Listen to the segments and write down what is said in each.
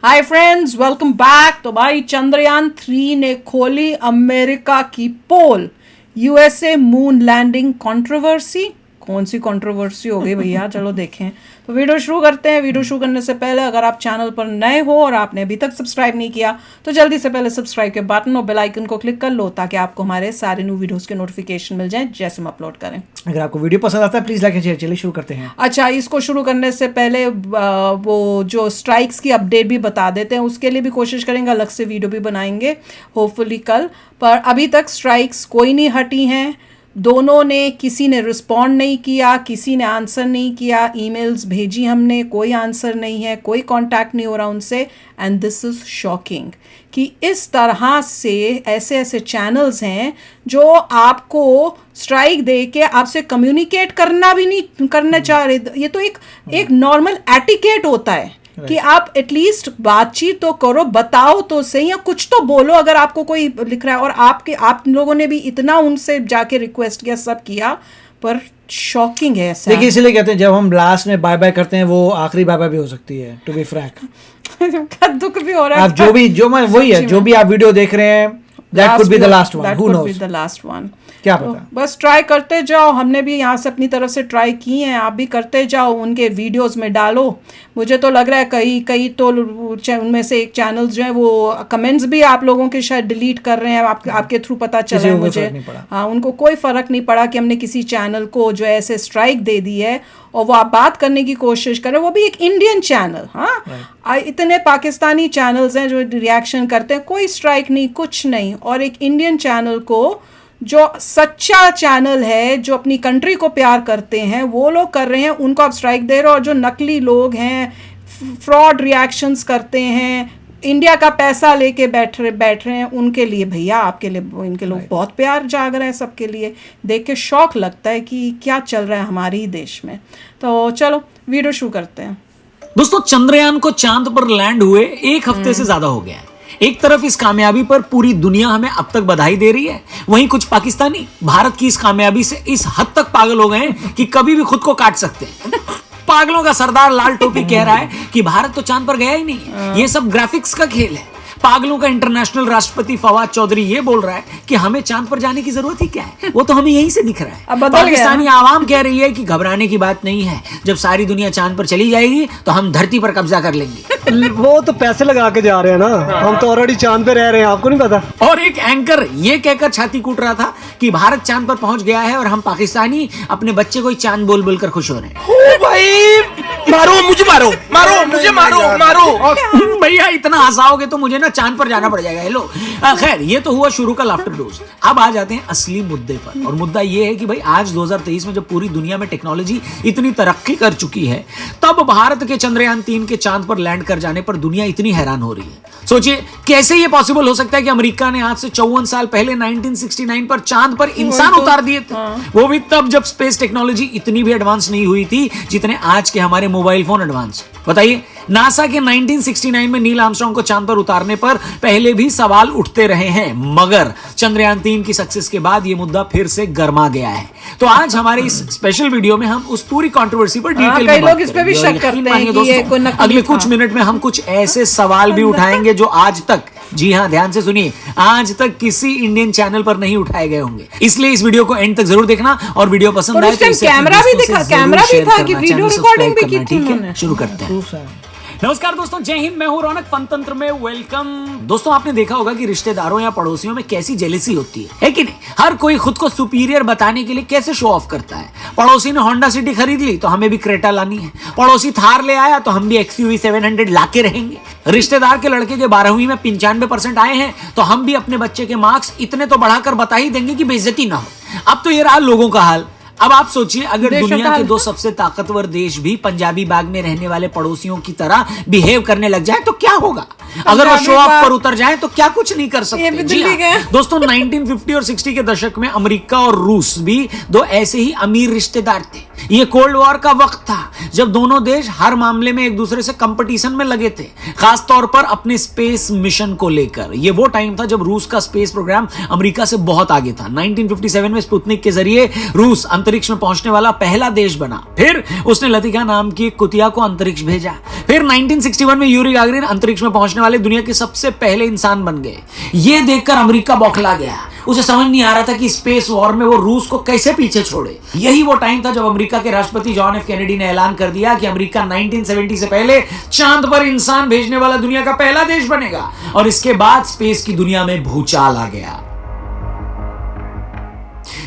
Hi friends, welcome back. तो भाई चंद्रयान 3 ने खोली अमेरिका की पोल। USA moon landing controversy. कौन सी कंट्रोवर्सी हो गई भैया, चलो देखें। तो वीडियो शुरू करते हैं। वीडियो शुरू करने से पहले अगर आप चैनल पर नए हो और आपने अभी तक सब्सक्राइब नहीं किया तो जल्दी से पहले सब्सक्राइब के बटन और बेल आइकन को क्लिक कर लो ताकि आपको हमारे सारे न्यू वीडियोस के नोटिफिकेशन मिल जाएं जैसे हम अपलोड करें। अगर आपको वीडियो पसंद आता है प्लीज लाइक एंड शेयर। चलिए शुरू करते हैं। अच्छा, इसको शुरू करने से पहले वो जो स्ट्राइक्स की अपडेट भी बता देते हैं, उसके लिए भी कोशिश करेंगे, अलग से वीडियो भी बनाएंगे होपफुली कल। पर अभी तक स्ट्राइक्स कोई नहीं हटी हैं। दोनों ने, किसी ने रिस्पॉन्ड नहीं किया, किसी ने आंसर नहीं किया। ईमेल्स भेजी हमने, कोई आंसर नहीं है, कोई कांटेक्ट नहीं हो रहा उनसे। एंड दिस इज़ शॉकिंग कि इस तरह से ऐसे चैनल्स हैं जो आपको स्ट्राइक दे के आपसे कम्युनिकेट करना भी नहीं करना चाह रहे। ये तो एक नॉर्मल एटिकेट होता है कि आप एटलीस्ट बातचीत तो करो, बताओ तो सही, या कुछ तो बोलो अगर आपको कोई लिख रहा है। और आप लोगों ने भी इतना उनसे जाके रिक्वेस्ट किया, सब किया, पर शॉकिंग है ऐसा। देखिए, इसलिए कहते हैं जब हम लास्ट में बाय बाय करते हैं वो आखिरी बाय बाय भी हो सकती है, टू बी फ्रैंक। दुख भी हो रहा है। आप वही है, जो भी आप वीडियो देख रहे हैं, that could be the last one. Who knows? That could be the last one. क्या पता। बस ट्राई करते जाओ। हमने भी यहाँ से अपनी तरफ से ट्राई की हैं, आप भी करते जाओ, उनके वीडियोस में डालो। मुझे तो लग रहा है कई तो उनमें से एक चैनल्स जो है वो कमेंट्स भी आप लोगों के शायद डिलीट कर रहे हैं। आपके थ्रू पता चला है मुझे। हाँ, उनको कोई फर्क नहीं पड़ा कि हमने किसी चैनल को जो है ऐसे स्ट्राइक दे दी है और वो आप बात करने की कोशिश कर रहे हैं, वो भी एक इंडियन चैनल। हाँ, इतने पाकिस्तानी चैनल्स हैं जो रिएक्शन करते हैं, कोई स्ट्राइक नहीं, कुछ नहीं। और एक इंडियन चैनल को, जो सच्चा चैनल है, जो अपनी कंट्री को प्यार करते हैं, वो लोग कर रहे हैं, उनको आप स्ट्राइक दे रहे हो। और जो नकली लोग हैं, फ्रॉड रिएक्शंस करते हैं, इंडिया का पैसा लेके बैठ रहे हैं, उनके लिए भैया, आपके लिए, इनके लोग बहुत प्यार जाग रहे हैं सबके लिए। देख के शौक लगता है कि क्या चल रहा है हमारे ही देश में। तो चलो वीडियो शुरू करते हैं। दोस्तों, चंद्रयान को चांद पर लैंड हुए एक हफ्ते से ज्यादा हो गया है। एक तरफ इस कामयाबी पर पूरी दुनिया हमें अब तक बधाई दे रही है, वहीं कुछ पाकिस्तानी भारत की इस कामयाबी से इस हद तक पागल हो गए हैं कि कभी भी खुद को काट सकते हैं। पागलों का सरदार लाल टोपी कह रहा है कि भारत तो चांद पर गया ही नहीं है, ये सब ग्राफिक्स का खेल है। पागलों का इंटरनेशनल राष्ट्रपति फवाद चौधरी ये बोल रहा है कि हमें चांद पर जाने की जरूरत ही क्या है, वो तो हमें यहीं से दिख रहा है। पाकिस्तानी आवाम कह रही है कि घबराने की बात नहीं है, जब सारी दुनिया चांद पर चली जाएगी तो हम धरती पर कब्जा कर लेंगे। वो तो पैसे लगा के जा रहे हैं ना, हम तो ऑलरेडी चांद पे रह रहे हैं, आपको नहीं पता। और एक एंकर ये कहकर छाती कूट रहा था कि भारत चांद पर पहुंच गया है और हम पाकिस्तानी अपने बच्चे को चांद बोल बोलकर खुश हो रहे हैं। ओ भाई, मारो मुझे, मारो भैया, इतना हंसाओगे तो मुझे ना चांद पर जाना पड़ जाएगा। हेलो, खैर, ये तो हुआ शुरू का लाफ्टर डोज। अब आ जाते हैं असली मुद्दे पर। और मुद्दा ये है कि भाई आज 2023 में जब पूरी दुनिया में टेक्नोलॉजी इतनी तरक्की कर चुकी है, तब भारत के चंद्रयान 3 के चांद पर लैंड कर जाने पर दुनिया इतनी हैरान हो रही है। सोचिए, कैसे ये पॉसिबल हो सकता है कि अमेरिका ने आज से 54 साल पहले 1969 पर चांद पर इंसान उतार दिए थे, वो भी तब जब स्पेस टेक्नोलॉजी इतनी भी एडवांस नहीं हुई थी जितने आज के हमारे मोबाइल फोन एडवांस। बताइए, नासा के 1969 में नील आर्मस्ट्रांग को चांद पर उतारने पर पहले भी सवाल उठते रहे हैं, मगर चंद्रयान 3 की सक्सेस के बाद ये मुद्दा फिर से गर्मा गया है। तो आज हमारे इस स्पेशल वीडियो में हम उस पूरी कंट्रोवर्सी पर डिटेल में लोग इस पे भी शक करते हैं कि ये कोई नकली अगले कुछ मिनट में हम कुछ ऐसे सवाल भी उठाएंगे जो आज तक, जी हाँ, ध्यान से सुनिए, आज तक किसी इंडियन चैनल पर नहीं उठाए गए होंगे। इसलिए इस वीडियो को एंड तक जरूर देखना और वीडियो पसंद आए तो इसे कैमरा भी था कि वीडियो रिकॉर्डिंग भी की थी उन्होंने। शुरू करते हैं। नमस्कार दोस्तों, जय हिंद, मैं हूं रौनक। फनतंत्र में वेलकम। दोस्तों, आपने देखा होगा कि रिश्तेदारों या पड़ोसियों में कैसी जेलेसी होती है कि नहीं? हर कोई खुद को सुपीरियर बताने के लिए कैसे शो ऑफ करता है। पड़ोसी ने होंडा सिटी खरीद ली तो हमें भी क्रेटा लानी है। पड़ोसी थार ले आया तो हम भी XUV 700 लाके रहेंगे। रिश्तेदार के लड़के के 12वीं में 95% आए हैं तो हम भी अपने बच्चे के मार्क्स इतने तो बढ़ाकर बता ही देंगे कि बेइज्जती ना हो। अब तो ये रहा लोगों का हाल। अब आप सोचिए, अगर दुनिया के 2 सबसे ताकतवर देश भी पंजाबी बाग में रहने वाले पड़ोसियों की तरह बिहेव करने लग जाए तो क्या होगा? अगर वो शो ऑफ पर उतर जाए तो क्या कुछ नहीं कर सकते। जी हाँ। दोस्तों, 1950 और 60 के दशक में अमेरिका और रूस भी 2 ऐसे ही अमीर रिश्तेदार थे। ये कोल्ड वॉर का वक्त था जब दोनों देश हर मामले में एक दूसरे से कंपटीशन में लगे थे, खास तौर पर अपने स्पेस मिशन को लेकर। ये वो टाइम था जब रूस का स्पेस प्रोग्राम अमेरिका से बहुत आगे था। 1957 में स्पुतनिक के जरिए रूस अंतरिक्ष में पहुंचने वाला पहला देश बना। फिर उसने लतिका नाम की एक कुतिया को अंतरिक्ष भेजा। फिर 1961 में यूरी गागरिन अंतरिक्ष में पहुंचने वाले दुनिया के सबसे पहले इंसान बन गए। यह देखकर अमेरिका बौखला गया। उसे समझ नहीं आ रहा था कि स्पेस वॉर में वो रूस को कैसे पीछे छोड़े। यही वो टाइम था जब अमेरिका के राष्ट्रपति जॉन एफ कैनेडी ने ऐलान कर दिया कि अमेरिका 1970 से पहले चांद पर इंसान भेजने वाला दुनिया का पहला देश बनेगा। और इसके बाद स्पेस की दुनिया में भूचाल आ गया।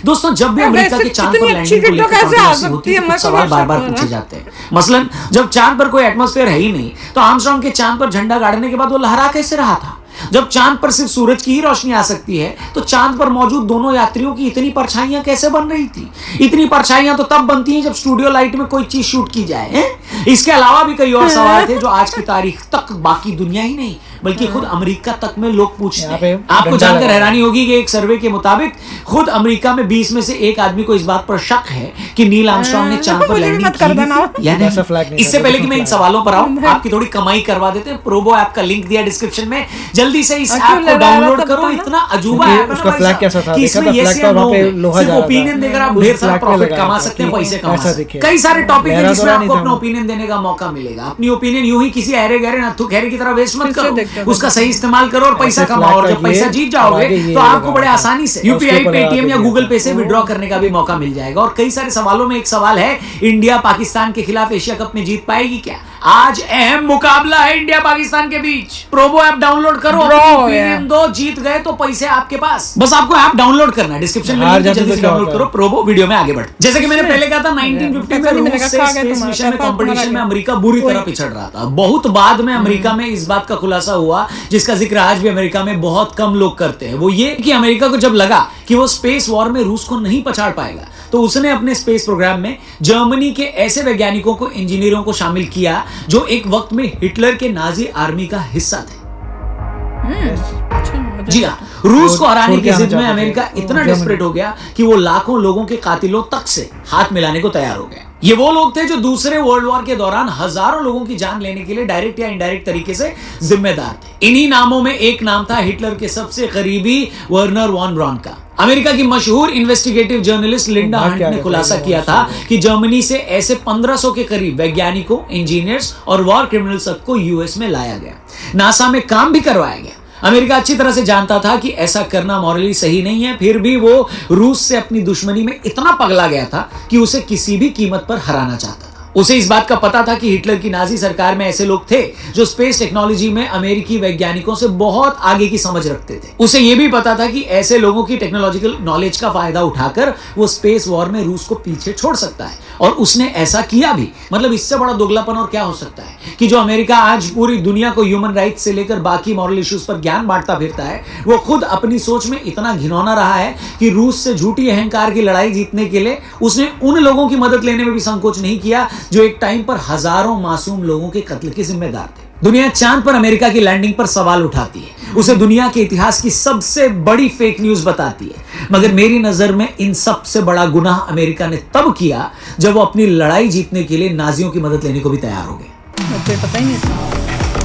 दोस्तों, जब भी अमेरिका के चांद पर लैंडिंग को लेकर कंट्रोवर्सी होती है, कुछ सवाल बार बार पूछे जाते हैं। मसलन, जब चांद पर कोई एटमॉस्फेयर है ही नहीं, तो आर्मस्ट्रांग के चांद पर झंडा गाड़ने के बाद वो लहरा कैसे रहा था? जब चांद पर सिर्फ सूरज की ही रोशनी आ सकती है, तो चांद पर मौजूद दोनों यात्रियों की इतनी परछाइयां कैसे बन रही थी? इतनी परछाइयां तो तब बनती हैं जब स्टूडियो लाइट में कोई चीज शूट की जाए। इसके अलावा भी कई और सवाल थे जो आज की तारीख तक बाकी दुनिया ही नहीं बल्कि खुद अमेरिका तक में लोग पूछते हैं। आपको जानकर हैरानी होगी कि एक सर्वे के मुताबिक खुद अमेरिका में 20 में से एक आदमी को इस बात पर शक है कि नील आर्मस्ट्रांग ने चांद पर लैंडिंग की या नहीं। इससे पहले कि मैं इन सवालों पर आऊं, आपकी थोड़ी कमाई करवा देते हैं। प्रोबो ऐप का लिंक दिया डिस्क्रिप्शन में, जल्दी से इस ऐप को डाउनलोड करो। इतना अजूबा ऐप है कि इसमें yes या no सिर्फ ओपिनियन देकर आप ढेर सारा प्रॉफिट कमा सकते हैं, पैसे कमा सकते हैं। कई सारे टॉपिक है जिसमें आपको अपना ओपिनियन देने का मौका मिलेगा। अपनी ओपिनियन यूं ही किसी अरे गहरे नत्थु खैरे की तरह वेस्ट मत करो, उसका सही इस्तेमाल करो और पैसा कमाओ। और जब पैसा जीत जाओगे तो आपको बड़े आसानी से यूपीआई, पेटीएम या गूगल पे से विड्रॉ करने का भी मौका मिल जाएगा। और कई सारे सवालों में एक सवाल है, इंडिया पाकिस्तान के खिलाफ एशिया कप में जीत पाएगी क्या? आज अहम मुकाबला है इंडिया पाकिस्तान के बीच। प्रोबो ऐप डाउनलोड करो, ओपिनियन दो, जीत गए तो पैसे आपके पास। बस आपको ऐप डाउनलोड करना है, डिस्क्रिप्शन में लिंक है, जल्दी से डाउनलोड करो। प्रोबो। वीडियो में आगे बढ़। जैसे कि मैंने पहले कहा था, 1950 में रूस से स्पेस मिशन में कंपटीशन में अमेरिका बुरी तरह पिछड़ रहा था। बहुत बाद में अमेरिका में इस बात का खुलासा हुआ, जिसका जिक्र आज भी अमेरिका में बहुत कम लोग करते हैं। वो ये कि अमेरिका को जब लगा कि वो स्पेस वॉर में रूस को नहीं पछाड़ पाएगा, तो उसने अपने स्पेस प्रोग्राम में जर्मनी के ऐसे वैज्ञानिकों को, इंजीनियरों को शामिल किया जो एक वक्त में हिटलर के नाजी आर्मी का हिस्सा थे। जी हाँ, रूस को हराने की जिद में अमेरिका इतना डेस्परेट हो गया कि वो लाखों लोगों के कातिलों तक से हाथ मिलाने को तैयार हो गया। ये वो लोग थे जो दूसरे वर्ल्ड वॉर के दौरान हजारों लोगों की जान लेने के लिए डायरेक्ट या इनडायरेक्ट तरीके से जिम्मेदार थे। इन्हीं नामों में एक नाम था हिटलर के सबसे करीबी वर्नर वॉन ब्रॉन का। अमेरिका की मशहूर इन्वेस्टिगेटिव जर्नलिस्ट लिंडा हंट ने खुलासा किया था कि जर्मनी से ऐसे 1500 के करीब वैज्ञानिकों, इंजीनियर्स और वॉर क्रिमिनल्स को यूएस में लाया गया। नासा में काम भी करवाया गया। अमेरिका अच्छी तरह से जानता था कि ऐसा करना मॉरली सही नहीं है, फिर भी वो रूस से अपनी दुश्मनी में इतना पगला गया था कि उसे किसी भी कीमत पर हराना चाहता था। उसे इस बात का पता था कि हिटलर की नाजी सरकार में ऐसे लोग थे जो स्पेस टेक्नोलॉजी में अमेरिकी वैज्ञानिकों से बहुत आगे की समझ रखते थे। उसे यह भी पता था कि ऐसे लोगों की टेक्नोलॉजिकल नॉलेज का फायदा उठाकर वो स्पेस वॉर में रूस को पीछे छोड़ सकता है, और उसने ऐसा किया भी। मतलब इससे बड़ा दोगलापन और क्या हो सकता है कि जो अमेरिका आज पूरी दुनिया को ह्यूमन राइट्स से लेकर बाकी मॉरल इश्यूज पर ज्ञान बांटता फिरता है, वो खुद अपनी सोच में इतना घिनौना रहा है कि रूस से झूठी अहंकार की लड़ाई जीतने के लिए उसने उन लोगों की मदद लेने में भी संकोच नहीं किया जो एक टाइम पर हजारों मासूम लोगों के कत्ल के जिम्मेदार थे। दुनिया चांद पर अमेरिका की लैंडिंग पर सवाल उठाती है, उसे दुनिया के इतिहास की सबसे बड़ी फेक न्यूज बताती है, मगर मेरी नजर में इन सबसे बड़ा गुनाह अमेरिका ने तब किया जब वो अपनी लड़ाई जीतने के लिए नाजियों की मदद लेने को भी तैयार हो गए। मुझे पता ही नहीं था।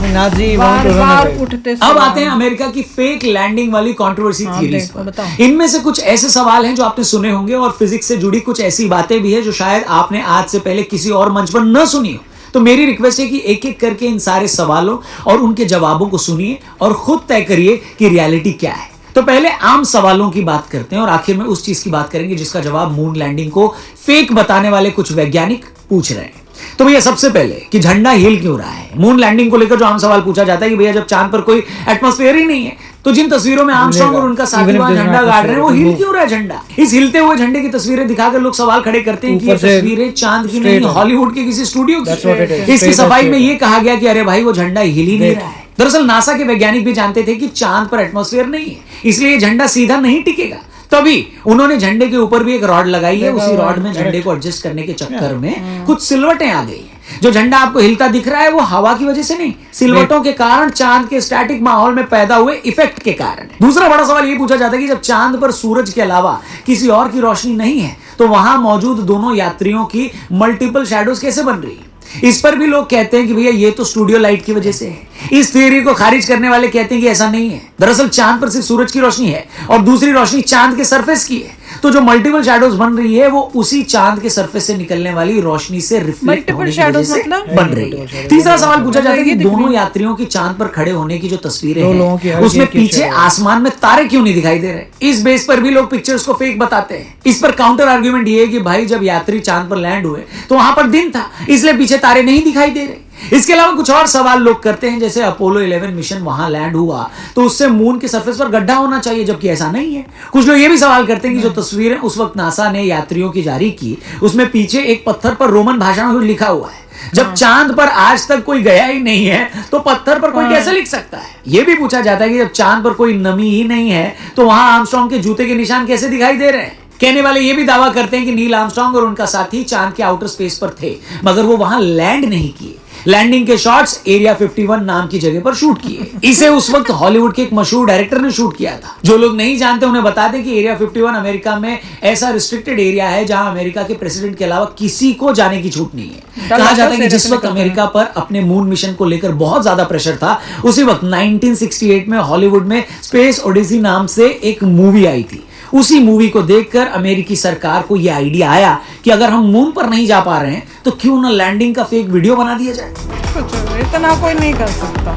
नाजी बार उठते अब आते हैं अमेरिका की फेक लैंडिंग वाली कंट्रोवर्सी थ्योरीज पर। इनमें से कुछ ऐसे सवाल हैं जो आपने सुने होंगे, और फिजिक्स से जुड़ी कुछ ऐसी बातें भी है जो शायद आपने आज से पहले किसी और मंच पर न सुनी हो। तो मेरी रिक्वेस्ट है कि एक एक करके इन सारे सवालों और उनके जवाबों को सुनिए और खुद तय करिए कि रियलिटी क्या है। तो पहले आम सवालों की बात करते हैं और आखिर में उस चीज की बात करेंगे जिसका जवाब मून लैंडिंग को फेक बताने वाले कुछ वैज्ञानिक पूछ रहे हैं। तो भैया सबसे पहले कि झंडा हिल क्यों रहा है? मून लैंडिंग को लेकर जो आम सवाल पूछा जाता है कि भैया जब चांद पर कोई एटमॉस्फेयर ही नहीं है तो जिन तस्वीरों में आर्मस्ट्रांग और उनका साथी वहां झंडा गाड़ रहे हैं वो हिल क्यों रहा है झंडा? इस हिलते हुए झंडे की तस्वीरें दिखाकर लोग सवाल खड़े करते हैं कि ये तस्वीरें चांद की नहीं, हॉलीवुड के किसी स्टूडियो की। इसकी सफाई में ये कहा गया कि अरे भाई वो झंडा हिल ही नहीं रहा है। दरअसल नासा के वैज्ञानिक भी जानते थे कि चांद पर एटमॉस्फेयर नहीं है, इसलिए झंडा सीधा नहीं टिकेगा। तभी उन्होंने झंडे के ऊपर भी एक रॉड लगाई है। उसी रॉड में झंडे को एडजस्ट करने के चक्कर में कुछ सिलवटें आ गई हैं। जो झंडा आपको हिलता दिख रहा है वो हवा की वजह से नहीं, सिलवटों के कारण चांद के स्टैटिक माहौल में पैदा हुए इफेक्ट के कारण है। दूसरा बड़ा सवाल ये पूछा जाता है कि जब चांद पर सूरज के अलावा किसी और की रोशनी नहीं है तो वहां मौजूद दोनों यात्रियों की मल्टीपल शैडोज कैसे बन रही है? इस पर भी लोग कहते हैं कि भैया ये तो स्टूडियो लाइट की वजह से है। इस थ्योरी को खारिज करने वाले कहते हैं कि ऐसा नहीं है। दरअसल चांद पर सिर्फ सूरज की रोशनी है और दूसरी रोशनी चांद के सरफेस की है। तो जो मल्टीपल शैडोज बन रही है वो उसी चांद के सरफेस से निकलने वाली रोशनी से रिफ्लेक्ट Multiple होने की shadows वजह से मतलब? बन रही है। तीसरा सवाल पूछा जाता है कि दोनों यात्रियों की चांद पर खड़े होने की जो तस्वीरें दो लोगों की हैं हर उसमें एक की पीछे shadow। आसमान में तारे क्यों नहीं दिखाई दे रहे। इस बेस पर भी लोग पिक्चर्स को फेक बताते हैं। इस पर काउंटर आर्ग्यूमेंट ये है कि भाई जब यात्री चांद पर लैंड हुए तो वहां पर दिन था, इसलिए पीछे तारे नहीं दिखाई दे रहे। इसके अलावा कुछ और सवाल लोग करते हैं, जैसे अपोलो 11 मिशन वहां लैंड हुआ तो उससे मून के सरफेस पर गड्ढा होना चाहिए, जबकि ऐसा नहीं है। कुछ लोग ये भी सवाल करते हैं कि जो तस्वीरें उस वक्त नासा ने यात्रियों की जारी की उसमें पीछे एक पत्थर पर रोमन भाषा में कुछ लिखा हुआ है। जब चांद पर आज तक कोई गया ही नहीं है तो पत्थर पर कोई कैसे लिख सकता है। यह भी पूछा जाता है कि जब चांद पर कोई नमी ही नहीं है तो वहां आर्मस्ट्रांग के जूते के निशान कैसे दिखाई दे रहे हैं। कहने वाले ये भी दावा करते हैं कि नील आर्मस्ट्रांग और उनका साथी चांद के आउटर स्पेस पर थे, मगर वो वहां लैंड नहीं किए। लैंडिंग के शॉट्स एरिया 51 नाम की जगह पर शूट किए। इसे उस वक्त हॉलीवुड के एक मशहूर डायरेक्टर ने शूट किया था। जो लोग नहीं जानते उन्हें बता दें कि एरिया 51 अमेरिका में ऐसा रिस्ट्रिक्टेड एरिया है जहां अमेरिका के प्रेसिडेंट के अलावा किसी को जाने की छूट नहीं है। कहा जाता है कि जिस वक्त अमेरिका पर अपने मून मिशन को लेकर बहुत ज्यादा प्रेशर था, उसी वक्त 1968 में हॉलीवुड में स्पेस ओडिसी नाम से एक मूवी आई थी। उसी मूवी को देखकर अमेरिकी सरकार को यह आइडिया आया कि अगर हम मून पर नहीं जा पा रहे हैं तो क्यों ना लैंडिंग का फेक वीडियो बना दिया जाए। कुछ इतना कोई नहीं कर सकता।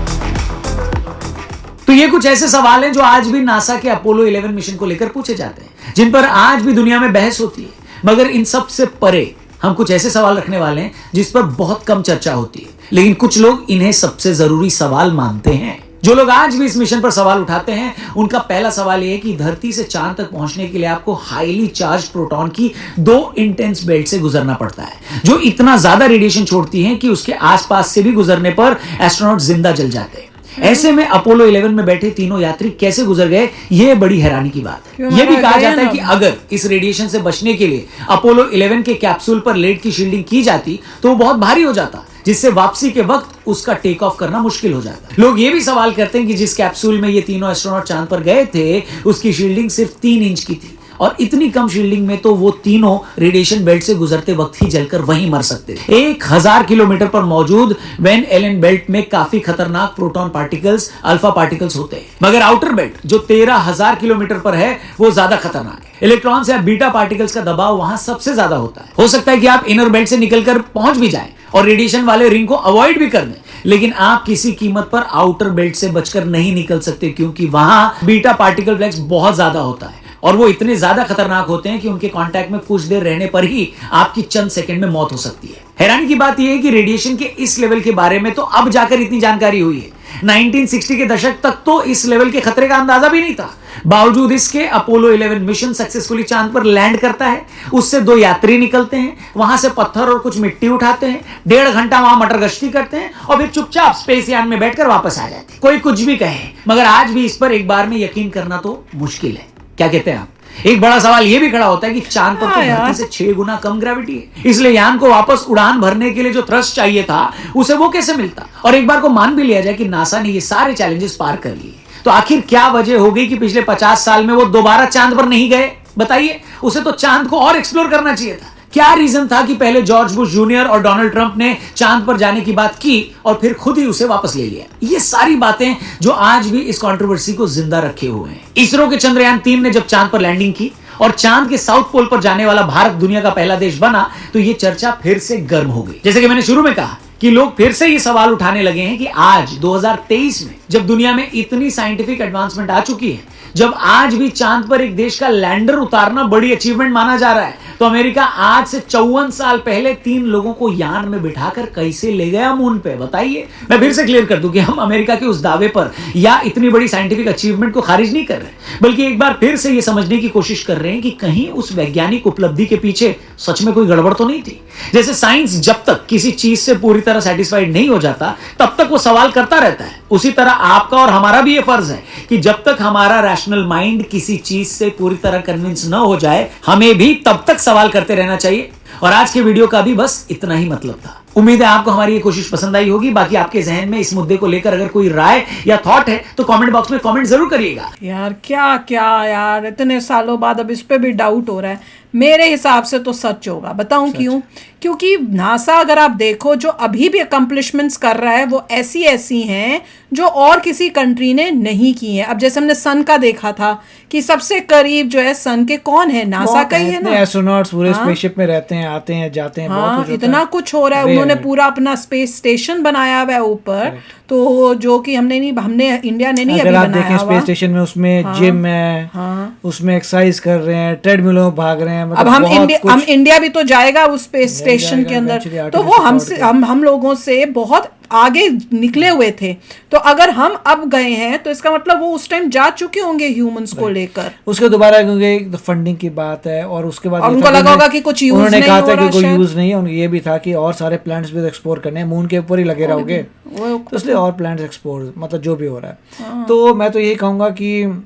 तो ये कुछ ऐसे सवाल हैं जो आज भी नासा के अपोलो 11 मिशन को लेकर पूछे जाते हैं, जिन पर आज भी दुनिया में बहस होती है। मगर इन सब से परे हम कुछ ऐसे सवाल रखने वाले हैं जिस पर बहुत कम चर्चा होती है, लेकिन कुछ लोग इन्हें सबसे जरूरी सवाल मानते हैं। जो लोग आज भी इस मिशन पर सवाल उठाते हैं उनका पहला सवाल यह है कि धरती से चांद तक पहुंचने के लिए आपको हाईली चार्ज प्रोटॉन की 2 इंटेंस बेल्ट से गुजरना पड़ता है, जो इतना ज्यादा रेडिएशन छोड़ती हैं कि उसके आसपास से भी गुजरने पर एस्ट्रोनॉट जिंदा जल जाते हैं। ऐसे में अपोलो 11 में बैठे तीनों यात्री कैसे गुजर गए, यह बड़ी हैरानी की बात है। यह भी कहा जाता है कि अगर इस रेडिएशन से बचने के लिए अपोलो 11 के कैप्सूल पर लेड की शील्डिंग की जाती तो वो बहुत भारी हो जाता, जिससे वापसी के वक्त उसका टेक ऑफ करना मुश्किल हो जाता। लोग ये भी सवाल करते हैं कि जिस कैप्सूल में ये तीनों एस्ट्रोनॉट चांद पर गए थे उसकी शील्डिंग सिर्फ 3 इंच की थी, और इतनी कम शील्डिंग में तो वो तीनों रेडिएशन बेल्ट से गुजरते वक्त ही जलकर वहीं मर सकते थे। 1000 किलोमीटर पर मौजूद वैन एलन बेल्ट में काफी खतरनाक प्रोटॉन पार्टिकल्स, अल्फा पार्टिकल्स होते हैं, मगर आउटर बेल्ट जो 13,000 किलोमीटर पर है वो ज्यादा खतरनाक है। इलेक्ट्रॉन्स या बीटा पार्टिकल्स का दबाव वहां सबसे ज्यादा होता है। हो सकता है कि आप इनर बेल्ट से निकलकर पहुंच भी जाएं और रेडिएशन वाले रिंग को अवॉइड भी कर दें, लेकिन आप किसी कीमत पर आउटर बेल्ट से बचकर नहीं निकल सकते, क्योंकि वहां बीटा पार्टिकल फ्लक्स बहुत ज्यादा होता है और वो इतने ज्यादा खतरनाक होते हैं कि उनके कांटेक्ट में कुछ देर रहने पर ही आपकी चंद सेकंड में मौत हो सकती है। हैरानी की बात यह है कि रेडिएशन के इस लेवल के बारे में तो अब जाकर इतनी जानकारी हुई है। 1960 के दशक तक तो इस लेवल के खतरे का अंदाजा भी नहीं था। बावजूद इसके अपोलो 11 मिशन सक्सेसफुली चांद पर लैंड करता है। उससे 2 यात्री निकलते हैं, वहां से पत्थर और कुछ मिट्टी उठाते हैं, 1.5 घंटा वहां मटर गश्ती करते हैं और फिर चुपचाप स्पेस यान में बैठकर वापस आ जाते हैं। कोई कुछ भी कहे, मगर आज भी इस पर एक बार में यकीन करना तो मुश्किल है। क्या कहते हैं आप? एक बड़ा सवाल यह भी खड़ा होता है कि चांद पर तो धरती से 6 गुना कम ग्रेविटी है, इसलिए यान को वापस उड़ान भरने के लिए जो थ्रस्ट चाहिए था उसे वो कैसे मिलता। और एक बार को मान भी लिया जाए कि नासा ने ये सारे चैलेंजेस पार कर लिए, तो आखिर क्या वजह हो गई कि पिछले 50 साल में वो दोबारा चांद पर नहीं गए? बताइए, उसे तो चांद को और एक्सप्लोर करना चाहिए था। क्या रीजन था कि पहले जॉर्ज बुश जूनियर और डोनाल्ड ट्रंप ने चांद पर जाने की बात की और फिर खुद ही उसे वापस ले लिया? ये सारी बातें जो आज भी इस कंट्रोवर्सी को जिंदा रखे हुए हैं। इसरो के चंद्रयान 3 ने जब चांद पर लैंडिंग की और चांद के साउथ पोल पर जाने वाला भारत दुनिया का पहला देश बना, तो ये चर्चा फिर से गर्म हो गई। जैसे कि मैंने शुरू में कहा कि लोग फिर से ये सवाल उठाने लगे हैं कि आज 2023 में जब दुनिया में इतनी साइंटिफिक एडवांसमेंट आ चुकी है, जब आज भी चांद पर एक देश का लैंडर उतारना बड़ी अचीवमेंट माना जा रहा है, तो अमेरिका आज से 54 साल पहले 3 लोगों को यान में बिठाकर कैसे ले गया मून पे? बताइए। मैं फिर से क्लियर कर दूं कि हम अमेरिका के उस दावे पर या इतनी बड़ी साइंटिफिक अचीवमेंट को खारिज नहीं कर रहे, बल्कि एक बार फिर से ये समझने की कोशिश कर रहे हैं कि कहीं उस वैज्ञानिक उपलब्धि के पीछे सच में कोई गड़बड़ तो नहीं थी। जैसे साइंस जब तक किसी चीज से पूरी तरह सेटिस्फाइड नहीं हो जाता तब तक वो सवाल करता रहता है, उसी तरह आपका और हमारा भी ये फर्ज है कि जब तक हमारा रैशनल माइंड किसी चीज से पूरी तरह कन्विंस न हो जाए, हमें भी तब तक सवाल करते रहना चाहिए। और आज के वीडियो का भी बस इतना ही मतलब था। उम्मीद है आपको हमारी ये कोशिश पसंद आई होगी। बाकी आपके जहन में इस मुद्दे को लेकर अगर कोई राय या थॉट है तो कमेंट बॉक्स में कमेंट जरूर करिएगा। यार क्या क्या यार, इतने सालों बाद अब इस पे भी डाउट हो रहा है। मेरे हिसाब से तो सच होगा, बताऊं क्यों? क्योंकि नासा अगर आप देखो जो अभी भी अकम्पलिशमेंट्स कर रहा है वो ऐसी ऐसी हैं जो और किसी कंट्री ने नहीं की है। अब जैसे हमने सन का देखा था कि सबसे करीब जो है सन के कौन है, नासा का ही है ना। एस्ट्रोनॉट्स पूरे स्पेसशिप में रहते हैं, आते हैं जाते हैं, बहुत कुछ होता इतना है। कुछ हो रहा है। उन्होंने पूरा अपना स्पेस स्टेशन बनाया हुआ है ऊपर, तो जो कि हमने इंडिया ने नहीं अभी अगर आप बनाया देखें हुआ। स्पेस स्टेशन में उसमें जिम है, उसमें एक्सरसाइज कर रहे हैं, ट्रेडमिलों में भाग रहे हैं। अब मतलब हम इंडिया भी तो जाएगा उस स्पेस स्टेशन के अंदर, eventually तो वो artificial हम लोगों से बहुत आगे निकले हुए थे। तो अगर हम अब गए हैं तो इसका मतलब वो उस टाइम जा चुके होंगे ह्यूमंस को लेकर। उसके दोबारा क्योंकि फंडिंग की बात है और उसके बाद और ये उनको था लगा होगा कि कुछ यूज उन्होंने नहीं कहा हो था रहा कि कोई शायद। यूज नहीं है। ये भी था कि और सारे प्लैनेट्स भी एक्सप्लोर करने हैं, मून के ऊपर ही लगे रहोगे तो इसलिए और प्लैनेट्स एक्सप्लोर, मतलब जो भी हो रहा है। तो मैं तो यही कहूँगा कि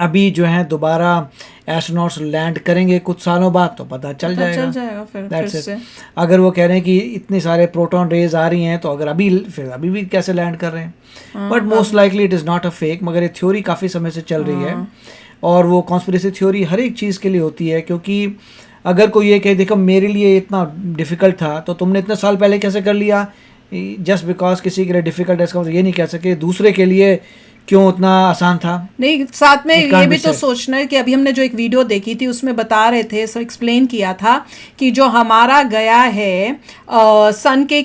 अभी जो है दोबारा एस्ट्रोनॉट्स लैंड करेंगे कुछ सालों बाद तो पता चल जाएगा फिर That's it. से। अगर वो कह रहे हैं कि इतने सारे प्रोटॉन रेज आ रही हैं तो अगर अभी भी कैसे लैंड कर रहे हैं। But most likely it is not a fake, मगर ये थ्योरी काफ़ी समय से चल रही है और वो कॉन्स्पिरेसी थ्योरी हर एक चीज़ के लिए होती है। क्योंकि अगर कोई ये कहे देखो मेरे लिए इतना डिफ़िकल्ट था तो तुमने इतने साल पहले कैसे कर लिया, जस्ट बिकॉज किसी के लिए डिफ़िकल्ट है इसका मतलब ये नहीं कह सके दूसरे के लिए क्यों उतना आसान था। नहीं, साथ में It ये can't भी be तो said. सोचना है कि अभी हमने जो एक वीडियो देखी थी उसमें बता रहे थे, सब एक्सप्लेन किया था कि जो हमारा गया है सन के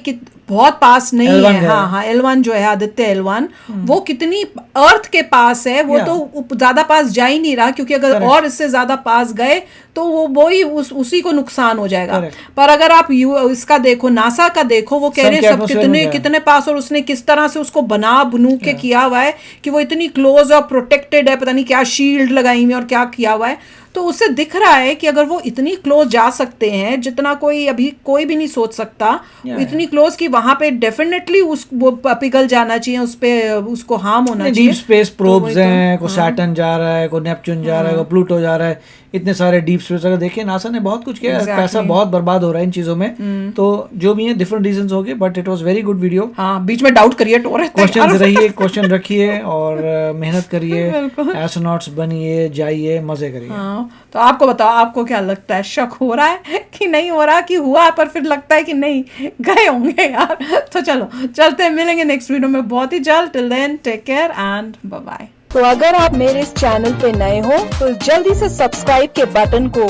बहुत पास नहीं L1 है। गया हाँ, L1 जो है आदित्य L1 वो कितनी अर्थ के पास है, वो तो ज्यादा पास जा ही नहीं रहा, क्योंकि अगर और इससे ज्यादा पास गए तो वो ही उसी को नुकसान हो जाएगा। पर अगर आप इसका देखो, नासा का देखो, वो कह रहे हैं सब कितने पास, और उसने किस तरह से उसको बनू के किया हुआ है कि वो इतनी क्लोज और प्रोटेक्टेड है, पता नहीं क्या शील्ड लगाई हुई और क्या किया हुआ है। तो उससे दिख रहा है कि अगर वो इतनी क्लोज जा सकते हैं जितना कोई भी नहीं सोच सकता, इतनी क्लोज कि वहां पे डेफिनेटली वो पिघल जाना चाहिए, उस पे उसको हार्म होना चाहिए। डीप स्पेस प्रोब्स हैं, को सैटर्न जा रहा है, को नेपच्यून जा रहा है, को प्लूटो जा रहा है, इतने सारे डीप स्पेस। अगर देखिए नासा ने बहुत कुछ किया है, पैसा बहुत बर्बाद हो रहा है इन चीजों में। तो जो भी है डिफरेंट रीजंस होंगे, but it was very good video. हाँ, बीच में डाउट करिए, क्वेश्चन रखिए और मेहनत करिए, एस्ट्रोनॉट्स बनिए, जाइए, मजे करिए। हाँ, तो आपको बताओ, आपको क्या लगता है, शक हो रहा है कि नहीं हो रहा, कि हुआ पर फिर लगता है कि नहीं गए होंगे यार। तो चलो चलते हैं, मिलेंगे नेक्स्ट वीडियो में बहुत ही जल्द। Till then take care and bye bye. तो अगर आप मेरे इस चैनल पे नए हो तो जल्दी से सब्सक्राइब के बटन को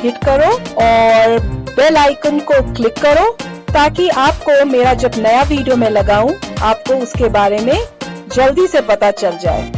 हिट करो और बेल आइकन को क्लिक करो, ताकि आपको मेरा जब नया वीडियो मैं लगाऊं आपको उसके बारे में जल्दी से पता चल जाए।